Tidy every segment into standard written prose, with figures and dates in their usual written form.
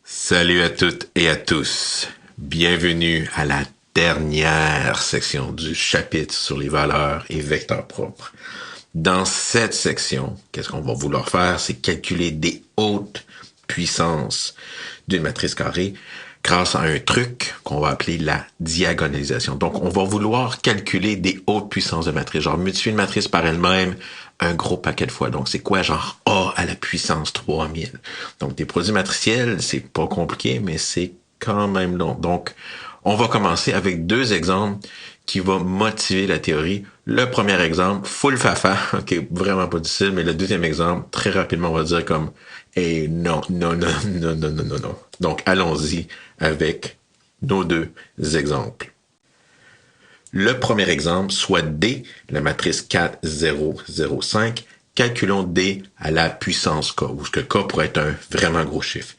Salut à toutes et à tous. Bienvenue à la dernière section du chapitre sur les valeurs et vecteurs propres. Dans cette section, qu'est-ce qu'on va vouloir faire? C'est calculer des hautes puissances d'une matrice carrée grâce à un truc qu'on va appeler la diagonalisation. Donc, on va vouloir calculer des hautes puissances de matrice, genre multiplier une matrice par elle-même un gros paquet de fois. Donc, c'est quoi? Genre A à la puissance 3000. Donc, des produits matriciels, c'est pas compliqué, mais c'est quand même long. Donc, on va commencer avec deux exemples qui vont motiver la théorie. Le premier exemple, full fafa, ok, vraiment pas difficile, mais le deuxième exemple, très rapidement, on va dire comme, hey, non. Donc, allons-y avec nos deux exemples. Le premier exemple, soit D, la matrice 4, 0, 0, 5, calculons D à la puissance K, où ce que K pourrait être un vraiment gros chiffre.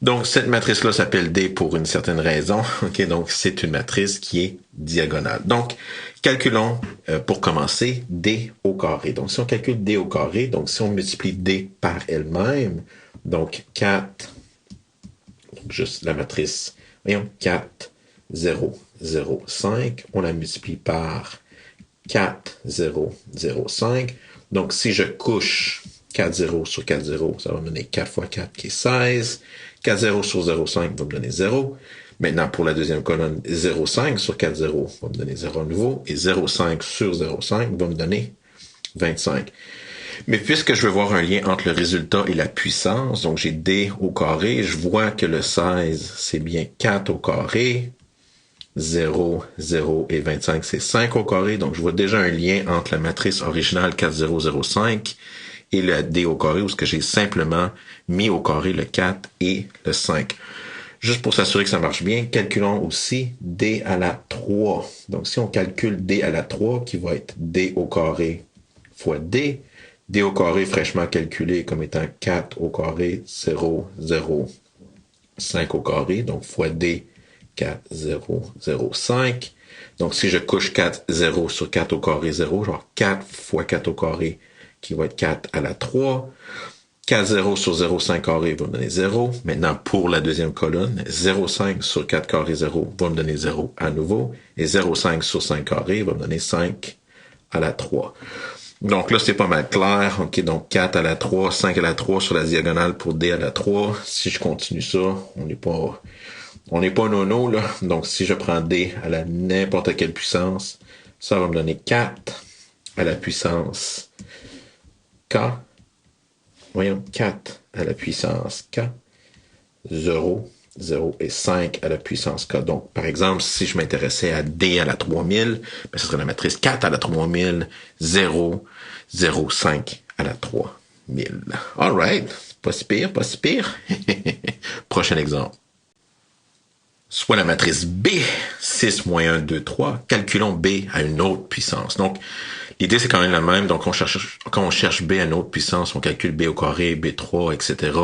Donc, cette matrice-là s'appelle D pour une certaine raison. Ok, donc c'est une matrice qui est diagonale. Donc, calculons, pour commencer, D au carré. Donc, si on calcule D au carré, donc si on multiplie D par elle-même, donc 4, juste la matrice, voyons, 4, 0, 0, 5, on la multiplie par 4, 0, 0, 5. Donc, si je couche 4 0 sur 4 0, ça va me donner 4 fois 4 qui est 16. 4 0 sur 0, 5 va me donner 0. Maintenant, pour la deuxième colonne, 0, 5 sur 4 0 va me donner 0 à nouveau. Et 0, 5 sur 0, 5 va me donner 25. Mais puisque je veux voir un lien entre le résultat et la puissance, donc j'ai D au carré, je vois que le 16, c'est bien 4 au carré. 0, 0 et 25, c'est 5 au carré. Donc, je vois déjà un lien entre la matrice originale 4, 0, 0, 5 et le D au carré, où ce que j'ai simplement mis au carré le 4 et le 5. Juste pour s'assurer que ça marche bien, calculons aussi D à la 3. Donc, si on calcule D à la 3, qui va être D au carré fois D, D au carré fraîchement calculé comme étant 4 au carré, 0, 0, 5 au carré, donc fois D, 4, 0, 0, 5. Donc, si je couche 4, 0 sur 4 au carré, 0, genre 4 fois 4 au carré, qui va être 4 à la 3. 4, 0 sur 0, 5 carré va me donner 0. Maintenant, pour la deuxième colonne, 0, 5 sur 4 carré, 0 va me donner 0 à nouveau. Et 0, 5 sur 5 carré va me donner 5 à la 3. Donc là, c'est pas mal clair. OK, donc 4 à la 3, 5 à la 3 sur la diagonale pour D à la 3. Si je continue ça, on n'est pas nono, là. Donc, si je prends D à la n'importe quelle puissance, ça va me donner 4 à la puissance K. Voyons, 4 à la puissance K. 0, 0 et 5 à la puissance K. Donc, par exemple, si je m'intéressais à D à la 3000, ben, ce serait la matrice 4 à la 3000, 0, 0, 5 à la 3000. All right. Pas si pire, pas si pire. Prochain exemple. Soit la matrice B, 6 moins 1, 2, 3. Calculons B à une autre puissance. Donc, l'idée, c'est quand même la même. Donc, quand on cherche B à une autre puissance, on calcule B au carré, B3, etc.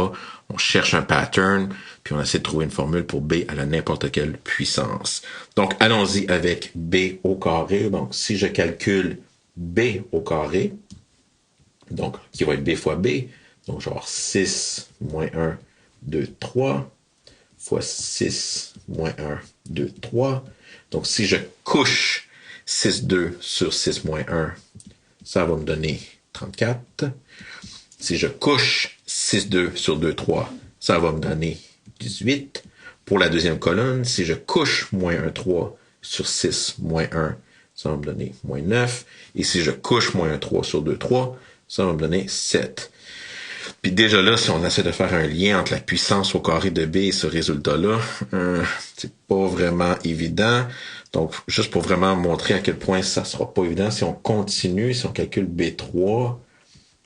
On cherche un pattern, puis on essaie de trouver une formule pour B à la n'importe quelle puissance. Donc, allons-y avec B au carré. Donc, si je calcule B au carré, donc, qui va être B fois B, donc genre 6 moins 1, 2, 3, fois 6 moins 1, 2, 3. Donc, si je couche 6, 2 sur 6 moins 1, ça va me donner 34. Si je couche 6, 2 sur 2, 3, ça va me donner 18. Pour la deuxième colonne, si je couche moins 1, 3 sur 6 moins 1, ça va me donner moins 9. Et si je couche moins 1, 3 sur 2, 3, ça va me donner 7. Puis déjà là, si on essaie de faire un lien entre la puissance au carré de B et ce résultat-là, c'est pas vraiment évident. Donc, juste pour vraiment montrer à quel point ça sera pas évident, si on continue, si on calcule B3,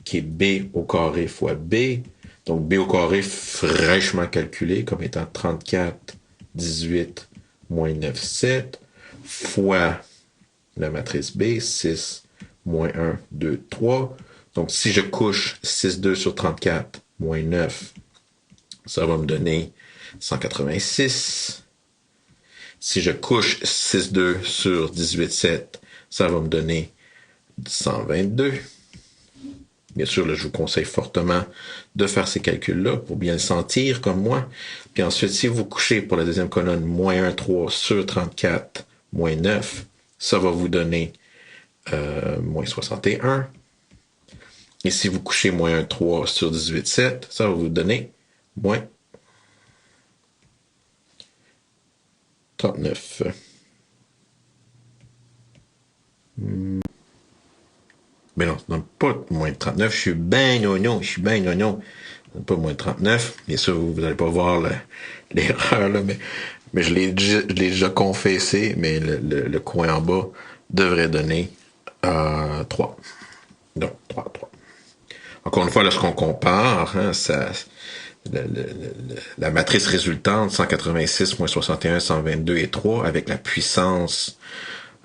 qui est B au carré fois B, donc B au carré fraîchement calculé comme étant 34, 18, moins 9, 7, fois la matrice B, 6, moins 1, 2, 3. Donc, si je couche 6, 2 sur 34, moins 9, ça va me donner 186. Si je couche 6, 2 sur 18, 7, ça va me donner 122. Bien sûr, là, je vous conseille fortement de faire ces calculs-là pour bien le sentir comme moi. Puis ensuite, si vous couchez pour la deuxième colonne, moins 1, 3 sur 34, moins 9, ça va vous donner moins 61. Et si vous couchez moins 1, 3 sur 18, 7, ça va vous donner moins 39. Mais non, non, pas moins de 39. Je suis bien nono. Pas moins de 39. Bien sûr, vous n'allez pas voir l'erreur, là, mais je l'ai déjà confessé, mais le coin en bas devrait donner 3. Donc, 3. Encore une fois, lorsqu'on compare, hein, la matrice résultante, 186 moins 61, 122 et 3, avec la puissance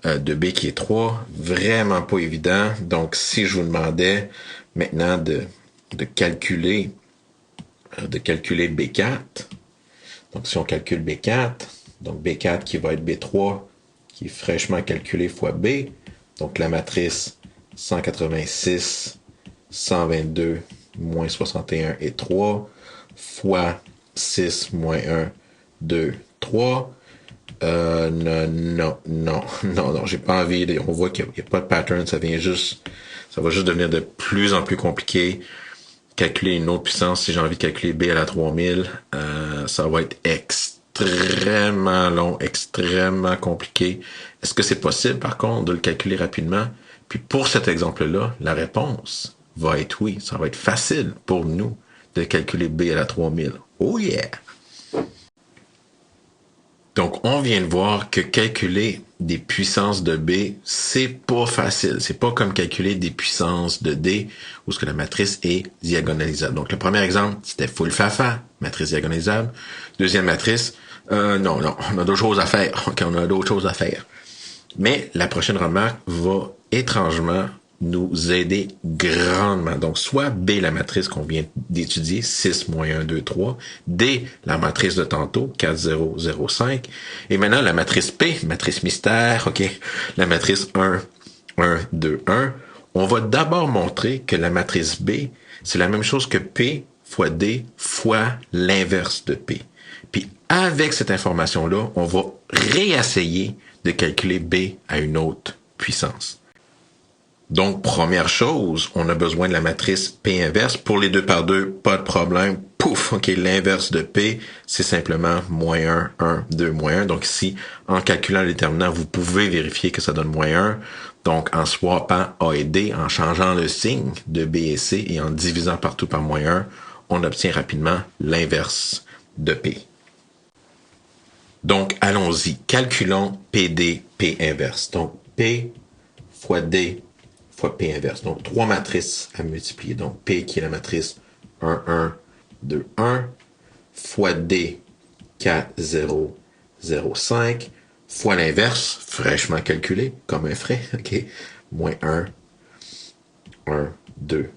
de B qui est 3, vraiment pas évident. Donc, si je vous demandais maintenant de calculer B4, donc si on calcule B4, donc B4 qui va être B3, qui est fraîchement calculé fois B, donc la matrice 186, 122, moins 61 et 3, fois 6, moins 1, 2, 3, non, j'ai pas envie on voit qu'il n'y a pas de pattern, ça va juste devenir de plus en plus compliqué. Calculer une autre puissance, si j'ai envie de calculer B à la 3000, ça va être extrêmement long, extrêmement compliqué. Est-ce que c'est possible, par contre, de le calculer rapidement? Puis pour cet exemple-là, la réponse va être oui. Ça va être facile pour nous de calculer B à la 3000. Oh yeah! Donc, on vient de voir que calculer des puissances de B, c'est pas facile. C'est pas comme calculer des puissances de D, où ce que la matrice est diagonalisable. Donc, le premier exemple, c'était full fafa, matrice diagonalisable. Deuxième matrice, non, on a d'autres choses à faire. OK, on a d'autres choses à faire. Mais la prochaine remarque va étrangement nous aider grandement. Donc, soit B, la matrice qu'on vient d'étudier, 6, moins 1, 2, 3. D, la matrice de tantôt, 4, 0, 0, 5. Et maintenant, la matrice P, matrice mystère, OK, la matrice 1, 1, 2, 1. On va d'abord montrer que la matrice B, c'est la même chose que P fois D fois l'inverse de P. Puis, avec cette information-là, on va réessayer de calculer B à une autre puissance. Donc, première chose, on a besoin de la matrice P inverse. Pour les 2 par 2, pas de problème. Pouf, OK, l'inverse de P, c'est simplement moins 1, 1, 2, moins 1. Donc ici, en calculant le déterminant, vous pouvez vérifier que ça donne moins 1. Donc, en swappant A et D, en changeant le signe de B et C et en divisant partout par moins 1, on obtient rapidement l'inverse de P. Donc, allons-y. Calculons PD, P inverse. Donc, P fois D fois P inverse. Donc, 3 matrices à multiplier. Donc, P qui est la matrice 1, 1, 2, 1, fois D, 4, 0, 0, 5, fois l'inverse, fraîchement calculé, comme un frais, OK, moins 1, 1, 2,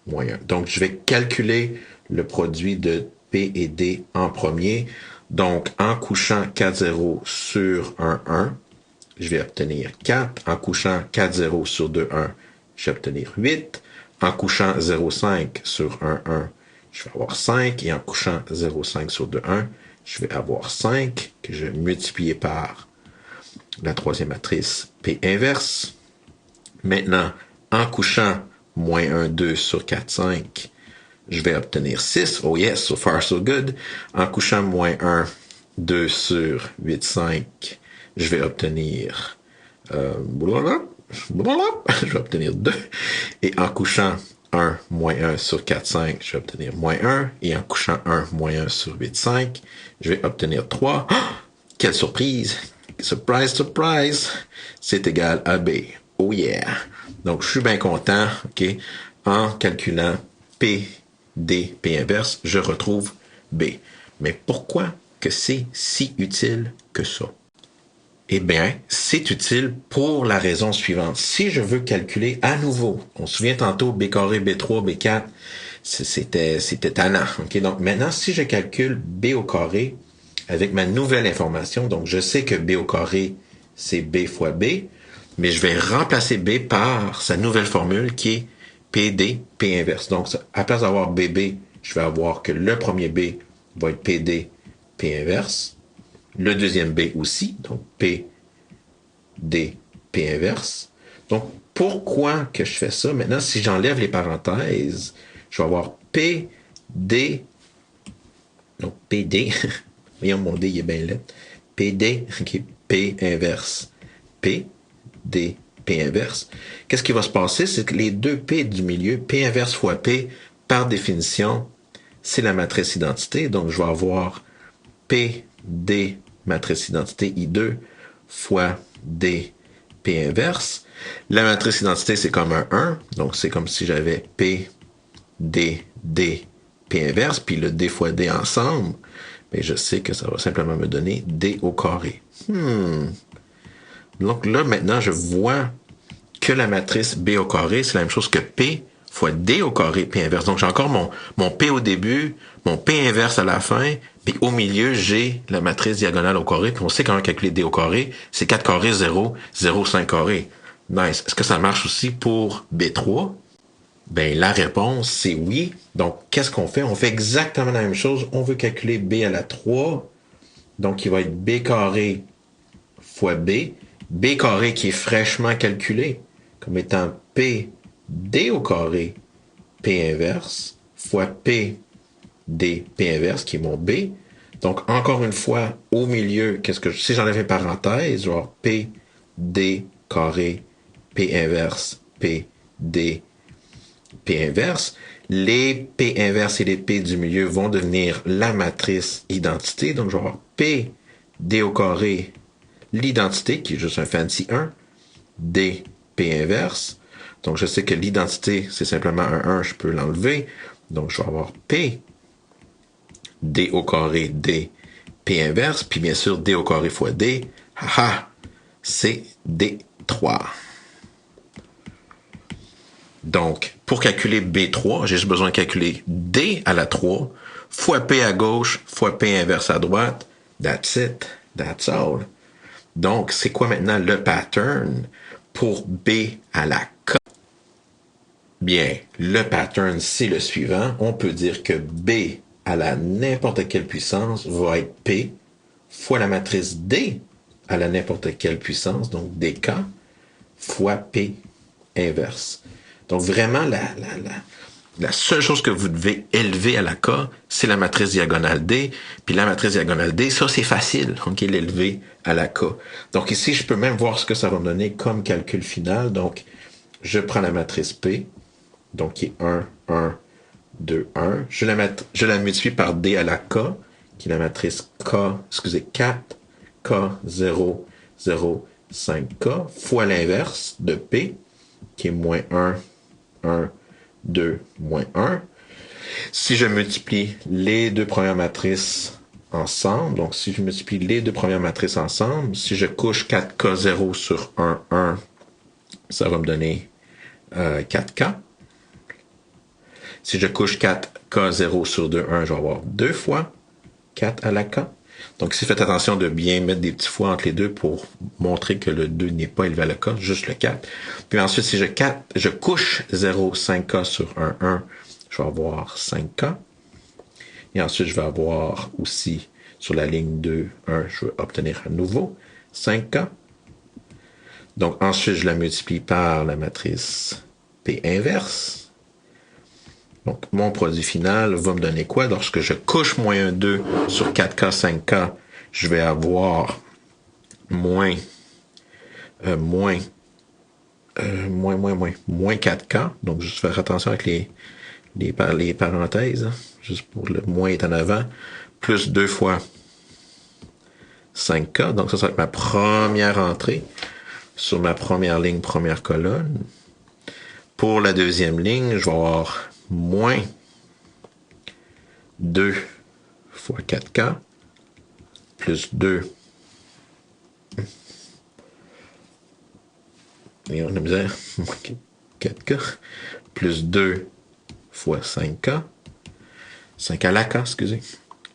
moins 1. Donc, je vais calculer le produit de P et D en premier. Donc, en couchant 4 0 sur 1, 1, je vais obtenir 4. En couchant 4 0 sur 2, 1, je vais obtenir 8. En couchant 0,5 sur 1, 1, je vais avoir 5. Et en couchant 0,5 sur 2, 1, je vais avoir 5 que je vais multiplier par la troisième matrice P inverse. Maintenant, en couchant moins 1, 2 sur 4, 5, je vais obtenir 6. Oh yes, so far so good. En couchant moins 1, 2 sur 8, 5, je vais obtenir je vais obtenir 2. Et en couchant 1, moins 1 sur 4, 5, je vais obtenir moins 1. Et en couchant 1, moins 1 sur 8, 5, je vais obtenir 3. Oh, quelle surprise! Surprise, surprise! C'est égal à B. Oh yeah! Donc, je suis bien content, OK? En calculant P, D, P inverse, je retrouve B. Mais pourquoi que c'est si utile que ça? Eh bien, c'est utile pour la raison suivante. Si je veux calculer à nouveau, on se souvient tantôt B carré, B3, B4, c'était tannant. Okay? Donc maintenant, si je calcule B au carré avec ma nouvelle information, donc je sais que B au carré, c'est B fois B, mais je vais remplacer B par sa nouvelle formule qui est PD, P inverse. Donc, à place d'avoir BB, je vais avoir que le premier B va être PD, P inverse. Le deuxième B aussi, donc P, D, P inverse. Donc, pourquoi que je fais ça? Maintenant, si j'enlève les parenthèses, je vais avoir P, D, donc PD, voyons mon D, il est bien laid. PD, okay, P inverse. P, D, P inverse. Qu'est-ce qui va se passer? C'est que les deux P du milieu, P inverse fois P, par définition, c'est la matrice identité. Donc, je vais avoir P, D, matrice identité I2 fois D, P inverse. La matrice identité, c'est comme un 1. Donc, c'est comme si j'avais P, D, D, P inverse, puis le D fois D ensemble. Mais je sais que ça va simplement me donner D au carré. Donc là, maintenant, je vois que la matrice B au carré, c'est la même chose que P fois D au carré, P inverse. Donc, j'ai encore mon P au début, mon P inverse à la fin, puis au milieu, j'ai la matrice diagonale au carré, puis on sait comment calculer D au carré. C'est 4 carrés, 0, 0, 5 carrés. Nice. Est-ce que ça marche aussi pour B3? Ben, la réponse, c'est oui. Donc, qu'est-ce qu'on fait? On fait exactement la même chose. On veut calculer B à la 3. Donc, il va être B carré fois B. B carré qui est fraîchement calculé comme étant P D au carré P inverse fois P D P inverse qui est mon B. Donc, encore une fois, au milieu, si j'enlève une parenthèse, genre P D carré P inverse P D P inverse, les P inverse et les P du milieu vont devenir la matrice identité. Donc, je vais avoir P D au carré, l'identité, qui est juste un fancy 1, D P inverse. Donc, je sais que l'identité, c'est simplement un 1, je peux l'enlever. Donc, je vais avoir P D au carré D P inverse, puis bien sûr, D au carré fois D. Haha, c'est D3. Donc, pour calculer B3, j'ai juste besoin de calculer D à la 3 fois P à gauche fois P inverse à droite. That's it. That's all. Donc, c'est quoi maintenant le pattern pour B à la K? Bien, le pattern, c'est le suivant. On peut dire que B à la n'importe quelle puissance va être P fois la matrice D à la n'importe quelle puissance, donc DK, fois P inverse. Donc, vraiment, la seule chose que vous devez élever à la K, c'est la matrice diagonale D. Puis la matrice diagonale D, ça, c'est facile, donc l'élever à la K. Donc ici, je peux même voir ce que ça va me donner comme calcul final. Donc, je prends la matrice P, donc qui est 1, 1, 2, 1. Je la multiplie par D à la K, qui est la matrice 4, K, 0, 0, 5K, fois l'inverse de P, qui est moins 1, 1, 2, moins 1. Si je multiplie les deux premières matrices ensemble, donc si je multiplie les deux premières matrices ensemble, si je couche 4K0 sur 1, 1, ça va me donner 4K. Si je couche 4K0 sur 2, 1, je vais avoir 2 fois 4 à la K. Donc ici, faites attention de bien mettre des petits fois entre les deux pour montrer que le 2 n'est pas élevé à la K, juste le 4. Puis ensuite, si je couche 0, 5K sur 1, 1, je vais avoir 5K. Et ensuite, je vais avoir aussi sur la ligne 2, 1, je vais obtenir à nouveau 5K. Donc ensuite, je la multiplie par la matrice P inverse. Donc, mon produit final va me donner quoi? Lorsque je couche moins 1, 2 sur 4K, 5K, je vais avoir moins 4K. Donc, juste faire attention avec les parenthèses. Hein, juste pour le moins est en avant. Plus 2 fois 5K. Donc, ça va être ma première entrée sur ma première ligne, première colonne. Pour la deuxième ligne, je vais avoir moins 2 fois 4K plus 2. Et on a misère. 4K plus 2 fois 5K. 5 à la K, excusez.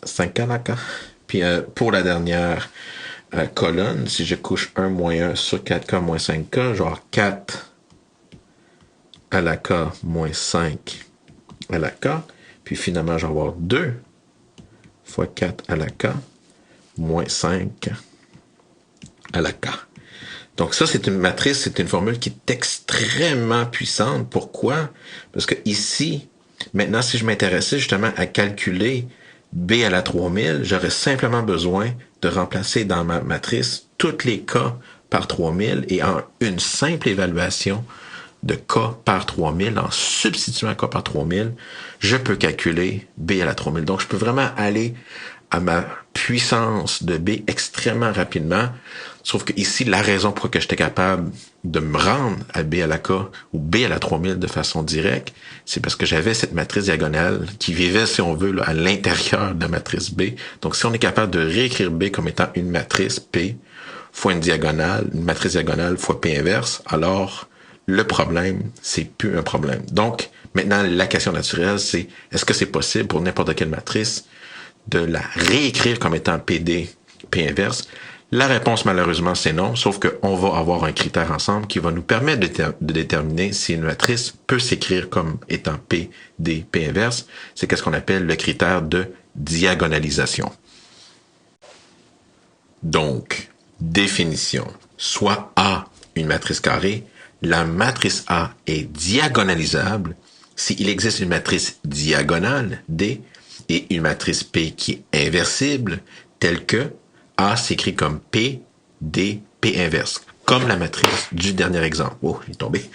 5 à la K. Puis pour la dernière colonne, si je couche 1 moins 1 sur 4K moins 5K, genre 4 à la K moins 5 à la K. Puis finalement, je vais avoir 2 fois 4 à la K moins 5 à la K. Donc ça, c'est une matrice, c'est une formule qui est extrêmement puissante. Pourquoi? Parce que ici, maintenant, si je m'intéressais justement à calculer B à la 3000, j'aurais simplement besoin de remplacer dans ma matrice toutes les K par 3000 et en une simple évaluation de K par 3000, en substituant K par 3000, je peux calculer B à la 3000. Donc, je peux vraiment aller à ma puissance de B extrêmement rapidement. Sauf que ici, la raison pour laquelle j'étais capable de me rendre à B à la K ou B à la 3000 de façon directe, c'est parce que j'avais cette matrice diagonale qui vivait, si on veut, là, à l'intérieur de la matrice B. Donc, si on est capable de réécrire B comme étant une matrice P fois une diagonale, une matrice diagonale fois P inverse, alors le problème, c'est plus un problème. Donc, maintenant, la question naturelle, c'est est-ce que c'est possible pour n'importe quelle matrice de la réécrire comme étant PD, P inverse? La réponse, malheureusement, c'est non, sauf qu'on va avoir un critère ensemble qui va nous permettre de déterminer si une matrice peut s'écrire comme étant P, D, P inverse. C'est qu'est-ce qu'on appelle le critère de diagonalisation. Donc, définition. Soit A, une matrice carrée, la matrice A est diagonalisable s'il existe une matrice diagonale, D, et une matrice P qui est inversible, telle que A s'écrit comme P, D, P inverse, comme la matrice du dernier exemple. Oh, il est tombé.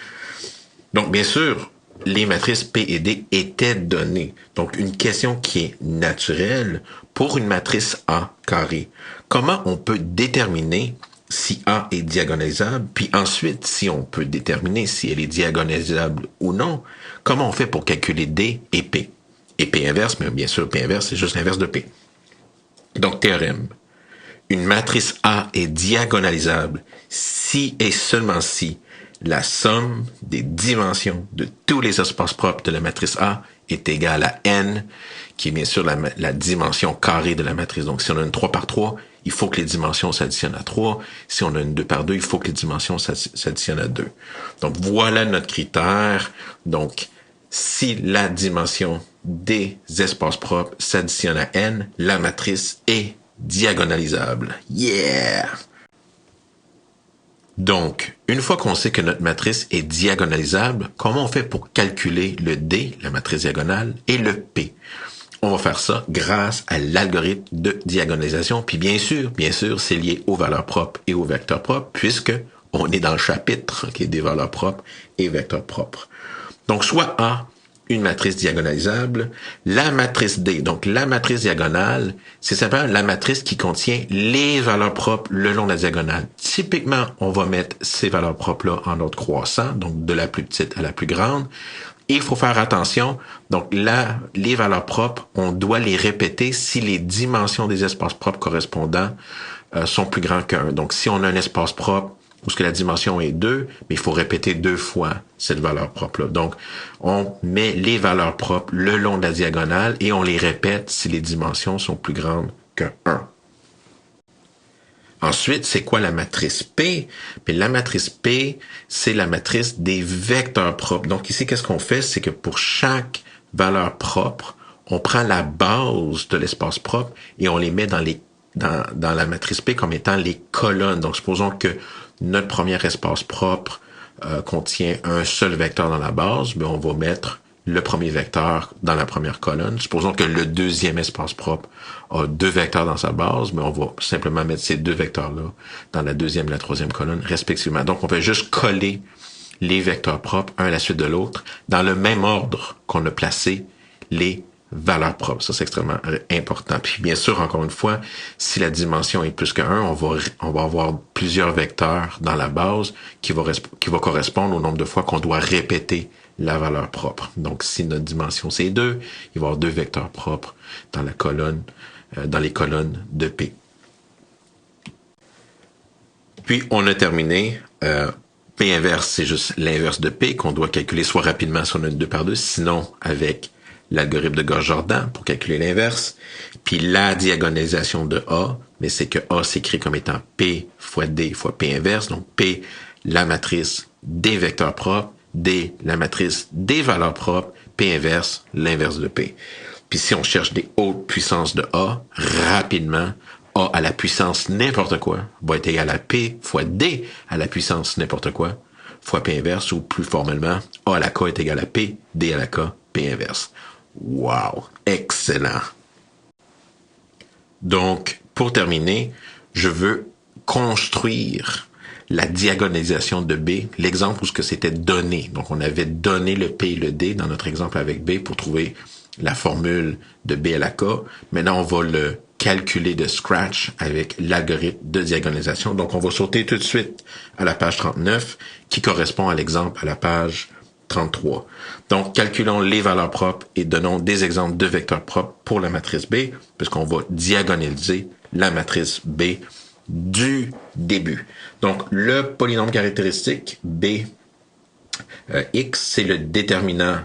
Donc, bien sûr, les matrices P et D étaient données. Donc, une question qui est naturelle pour une matrice A carrée. Comment on peut déterminer si A est diagonalisable, puis ensuite, si on peut déterminer si elle est diagonalisable ou non, comment on fait pour calculer D et P? Et P inverse, mais bien sûr, P inverse, c'est juste l'inverse de P. Donc, théorème. Une matrice A est diagonalisable si et seulement si la somme des dimensions de tous les espaces propres de la matrice A est égale à n, qui est bien sûr la dimension carrée de la matrice. Donc, si on a une 3 par 3, il faut que les dimensions s'additionnent à 3. Si on a une 2 par 2, il faut que les dimensions s'additionnent à 2. Donc, voilà notre critère. Donc, si la dimension des espaces propres s'additionne à n, la matrice est diagonalisable. Yeah! Donc, une fois qu'on sait que notre matrice est diagonalisable, comment on fait pour calculer le D, la matrice diagonale, et le P? On va faire ça grâce à l'algorithme de diagonalisation. Puis bien sûr, c'est lié aux valeurs propres et aux vecteurs propres, puisque on est dans le chapitre qui est des valeurs propres et vecteurs propres. Donc, soit A, une matrice diagonalisable, la matrice D, donc la matrice diagonale, c'est simplement la matrice qui contient les valeurs propres le long de la diagonale. Typiquement, on va mettre ces valeurs propres-là en ordre croissant, donc de la plus petite à la plus grande. Et il faut faire attention, donc là, les valeurs propres, on doit les répéter si les dimensions des espaces propres correspondants sont plus grands qu'un. Donc, si on a un espace propre où ce que la dimension est 2, mais il faut répéter 2 fois cette valeur propre-là. Donc, on met les valeurs propres le long de la diagonale et on les répète si les dimensions sont plus grandes que 1. Ensuite, c'est quoi la matrice P? Mais la matrice P, c'est la matrice des vecteurs propres. Donc ici, qu'est-ce qu'on fait? C'est que pour chaque valeur propre, on prend la base de l'espace propre et on les met dans la matrice P comme étant les colonnes. Donc, supposons que notre premier espace propre contient un seul vecteur dans la base, mais on va mettre le premier vecteur dans la première colonne. Supposons que le deuxième espace propre a 2 vecteurs dans sa base, mais on va simplement mettre ces 2 vecteurs-là dans la deuxième et la troisième colonne, respectivement. Donc, on fait juste coller les vecteurs propres, un à la suite de l'autre, dans le même ordre qu'on a placé les valeurs propres. Ça, c'est extrêmement important. Puis, bien sûr, encore une fois, si la dimension est plus que 1, on va avoir plusieurs vecteurs dans la base qui va correspondre au nombre de fois qu'on doit répéter la valeur propre. Donc, si notre dimension c'est 2, il va y avoir 2 vecteurs propres dans la colonne, dans les colonnes de P. Puis, on a terminé. P inverse, c'est juste l'inverse de P qu'on doit calculer soit rapidement si on a une 2 par 2, sinon avec l'algorithme de Gauss-Jordan pour calculer l'inverse. Puis la diagonalisation de A, mais c'est que A s'écrit comme étant P fois D fois P inverse. Donc P, la matrice des vecteurs propres, D, la matrice des valeurs propres, P inverse, l'inverse de P. Puis si on cherche des hautes puissances de A, rapidement, A à la puissance n'importe quoi va être égal à P fois D à la puissance n'importe quoi fois P inverse, ou plus formellement, A à la K est égal à P, D à la K, P inverse. Wow! Excellent! Donc, pour terminer, je veux construire la diagonalisation de B, l'exemple où ce que c'était donné. Donc, on avait donné le P et le D dans notre exemple avec B pour trouver la formule de B à la K. Maintenant, on va le calculer de scratch avec l'algorithme de diagonalisation. Donc, on va sauter tout de suite à la page 39 qui correspond à l'exemple à la page 33. Donc, calculons les valeurs propres et donnons des exemples de vecteurs propres pour la matrice B, puisqu'on va diagonaliser la matrice B du début. Donc, le polynôme caractéristique B x, c'est le déterminant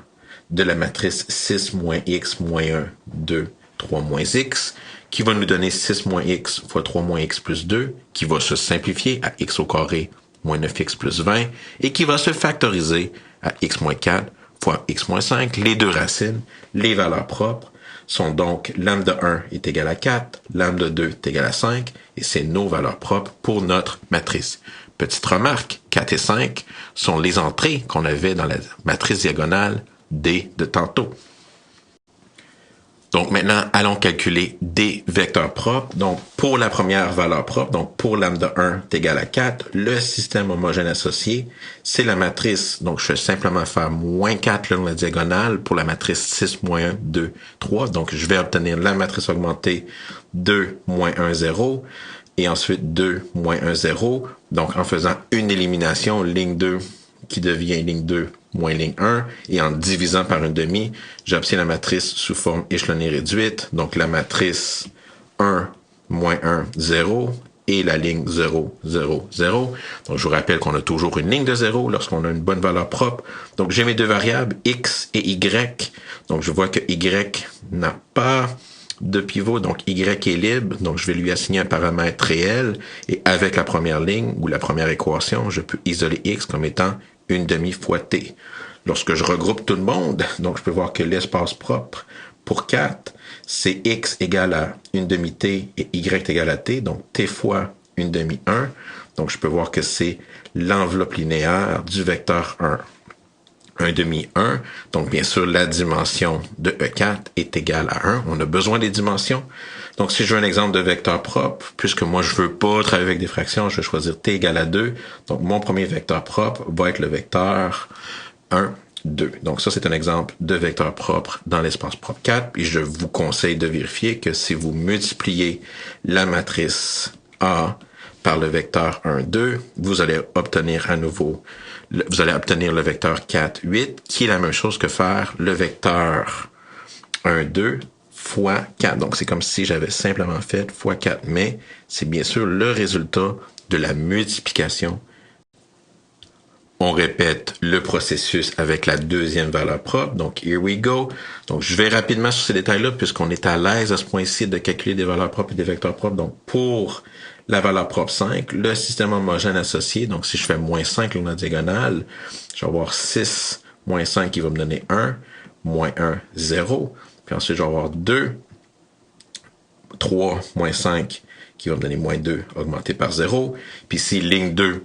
de la matrice 6 moins x moins 1, 2, 3 moins x, qui va nous donner 6 moins x fois 3 moins x plus 2, qui va se simplifier à x au carré moins 9x plus 20, et qui va se factoriser à x moins 4 fois x moins 5. Les deux racines, les valeurs propres, sont donc lambda 1 est égal à 4, lambda 2 est égal à 5, et c'est nos valeurs propres pour notre matrice. Petite remarque, 4 et 5 sont les entrées qu'on avait dans la matrice diagonale D de tantôt. Donc maintenant, allons calculer des vecteurs propres. Donc pour la première valeur propre, donc pour lambda 1 est égal à 4, le système homogène associé, c'est la matrice. Donc je vais simplement faire moins 4 le long de la diagonale pour la matrice 6, moins 1, 2, 3. Donc je vais obtenir la matrice augmentée 2, moins 1, 0. Et ensuite 2, moins 1, 0. Donc en faisant une élimination, ligne 2 qui devient ligne 2 moins ligne 1, et en divisant par une demi, j'obtiens la matrice sous forme échelonnée réduite, donc la matrice 1, moins 1, 0, et la ligne 0, 0, 0. Donc je vous rappelle qu'on a toujours une ligne de 0 lorsqu'on a une bonne valeur propre. Donc j'ai mes deux variables, x et y. Donc je vois que y n'a pas de pivot, donc y est libre, donc je vais lui assigner un paramètre réel, et avec la première ligne ou la première équation, je peux isoler x comme étant une demi fois t. Lorsque je regroupe tout le monde, donc je peux voir que l'espace propre pour 4, c'est x égale à une demi t et y égale à t, donc t fois une demi 1. Donc je peux voir que c'est l'enveloppe linéaire du vecteur 1. 1 demi 1. Donc, bien sûr, la dimension de E4 est égale à 1. On a besoin des dimensions. Donc, si je veux un exemple de vecteur propre, puisque moi, je veux pas travailler avec des fractions, je vais choisir t égale à 2. Donc, mon premier vecteur propre va être le vecteur 1, 2. Donc, ça, c'est un exemple de vecteur propre dans l'espace propre 4. Puis, je vous conseille de vérifier que si vous multipliez la matrice A par le vecteur 1, 2, vous allez obtenir à nouveau vous allez obtenir le vecteur 4, 8, qui est la même chose que faire le vecteur 1, 2 fois 4. Donc, c'est comme si j'avais simplement fait fois 4, mais c'est bien sûr le résultat de la multiplication. On répète le processus avec la deuxième valeur propre. Donc, here we go. Donc, je vais rapidement sur ces détails-là puisqu'on est à l'aise à ce point-ci de calculer des valeurs propres et des vecteurs propres. Donc, pour la valeur propre 5, le système homogène associé, donc si je fais moins 5 le long de la diagonale, je vais avoir 6 moins 5 qui va me donner 1, moins 1, 0. Puis ensuite, je vais avoir 2, 3 moins 5 qui va me donner moins 2 augmenté par 0. Puis ici, ligne 2,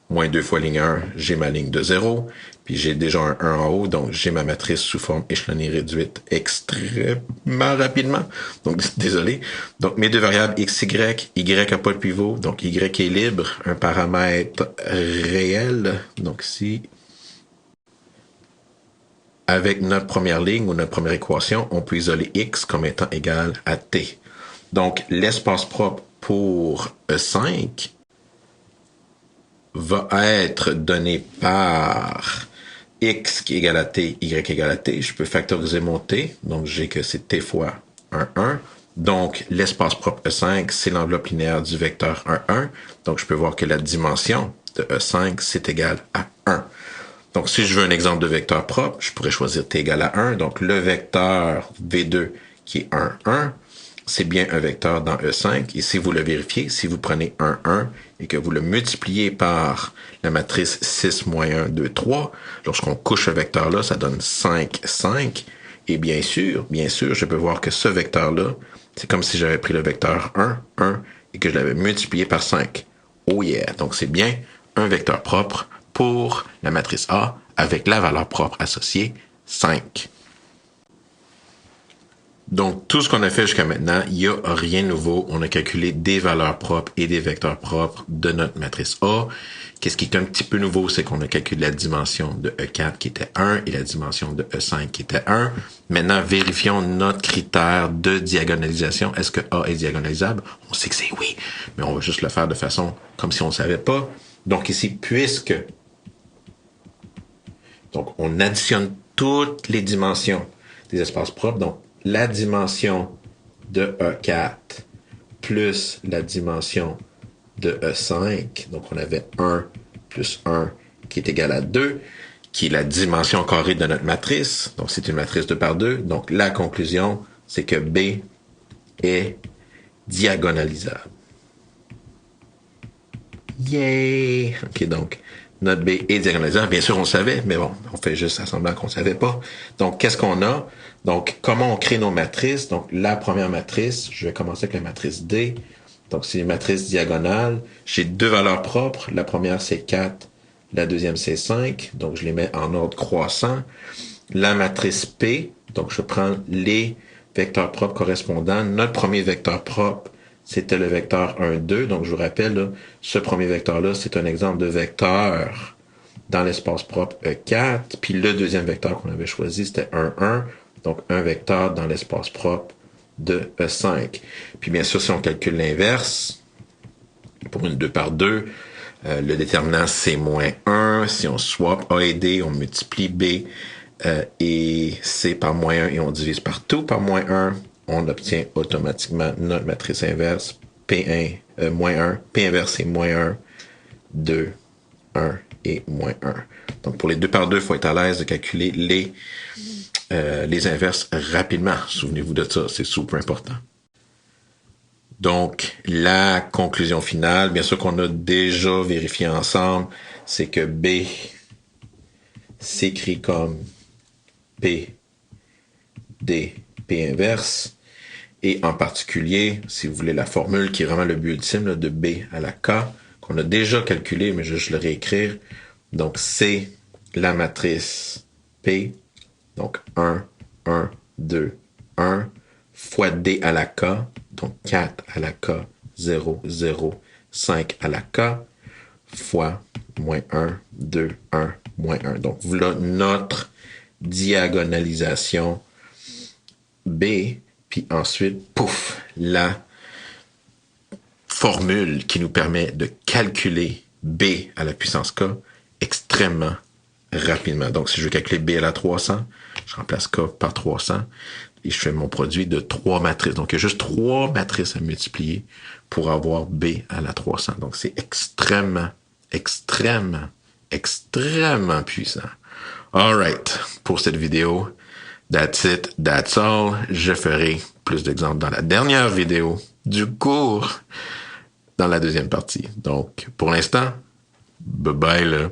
moins 2 fois ligne 1, j'ai ma ligne de 0. Puis j'ai déjà un 1 en haut, donc j'ai ma matrice sous forme échelonnée réduite extrêmement rapidement. Donc, désolé. Donc, mes deux variables x, y n'a pas de pivot, donc y est libre, un paramètre réel. Donc, ici, avec notre première ligne ou notre première équation, on peut isoler x comme étant égal à t. Donc, l'espace propre pour E5 va être donné par x qui est égal à t, y égale à t. Je peux factoriser mon t, donc j'ai que c'est t fois 1, 1. Donc, l'espace propre E5, c'est l'enveloppe linéaire du vecteur 1, 1. Donc, je peux voir que la dimension de E5, c'est égal à 1. Donc, si je veux un exemple de vecteur propre, je pourrais choisir t égale à 1. Donc, le vecteur V2 qui est 1, 1. c'est bien un vecteur dans E5. Et si vous le vérifiez, si vous prenez 1, 1 et que vous le multipliez par la matrice 6, moins 1, 2, 3, lorsqu'on couche ce vecteur-là, ça donne 5, 5. Et bien sûr, je peux voir que ce vecteur-là, c'est comme si j'avais pris le vecteur 1, 1 et que je l'avais multiplié par 5. Oh yeah! Donc c'est bien un vecteur propre pour la matrice A avec la valeur propre associée 5. Donc, tout ce qu'on a fait jusqu'à maintenant, il n'y a rien de nouveau. On a calculé des valeurs propres et des vecteurs propres de notre matrice A. Qu'est-ce qui est un petit peu nouveau, c'est qu'on a calculé la dimension de E4 qui était 1 et la dimension de E5 qui était 1. Maintenant, vérifions notre critère de diagonalisation. Est-ce que A est diagonalisable? On sait que c'est oui, mais on va juste le faire de façon comme si on ne savait pas. Donc ici, puisque on additionne toutes les dimensions des espaces propres, donc la dimension de E4 plus la dimension de E5, donc on avait 1 plus 1 qui est égal à 2, qui est la dimension carrée de notre matrice, donc c'est une matrice 2 par 2, donc la conclusion, c'est que B est diagonalisable. Yay! Ok, donc notre B est diagonalisable. Bien sûr, on le savait, mais bon, on fait juste à semblant qu'on ne savait pas. Donc, qu'est-ce qu'on a? Donc, comment on crée nos matrices? Donc, la première matrice, je vais commencer avec la matrice D. Donc, c'est une matrice diagonale. J'ai deux valeurs propres. La première, c'est 4. La deuxième, c'est 5. Donc, je les mets en ordre croissant. La matrice P, donc je prends les vecteurs propres correspondants. Notre premier vecteur propre, c'était le vecteur 1, 2. Donc, je vous rappelle, là, ce premier vecteur-là, c'est un exemple de vecteur dans l'espace propre E4. Puis le deuxième vecteur qu'on avait choisi, c'était 1, 1. Donc, un vecteur dans l'espace propre de E5. Puis bien sûr, si on calcule l'inverse, pour une 2 par 2, le déterminant, c'est moins 1. Si on swap A et D, on multiplie B et C par moins 1 et on divise par tout par moins 1, on obtient automatiquement notre matrice inverse, P1, moins 1. P inverse, c'est moins 1, 2, 1 et moins 1. Donc, pour les 2 par 2, il faut être à l'aise de calculer les inverses rapidement. Souvenez-vous de ça, c'est super important. Donc, la conclusion finale, bien sûr qu'on a déjà vérifié ensemble, c'est que B s'écrit comme P, D, P inverse. Et en particulier, si vous voulez la formule qui est vraiment le but ultime là, de B à la K, qu'on a déjà calculé, mais je vais juste le réécrire. Donc, c'est la matrice P, donc 1, 1, 2, 1, fois D à la K, donc 4 à la K, 0, 0, 5 à la K, fois moins 1, 2, 1, moins 1. Donc, voilà notre diagonalisation B, puis ensuite, pouf, la formule qui nous permet de calculer B à la puissance K extrêmement rapidement. Donc, si je veux calculer B à la 300, je remplace K par 300 et je fais mon produit de 3 matrices. Donc, il y a juste 3 matrices à multiplier pour avoir B à la 300. Donc, c'est extrêmement puissant. All right. Pour cette vidéo, that's it, that's all. Je ferai plus d'exemples dans la dernière vidéo du cours, dans la deuxième partie. Donc, pour l'instant, bye bye là.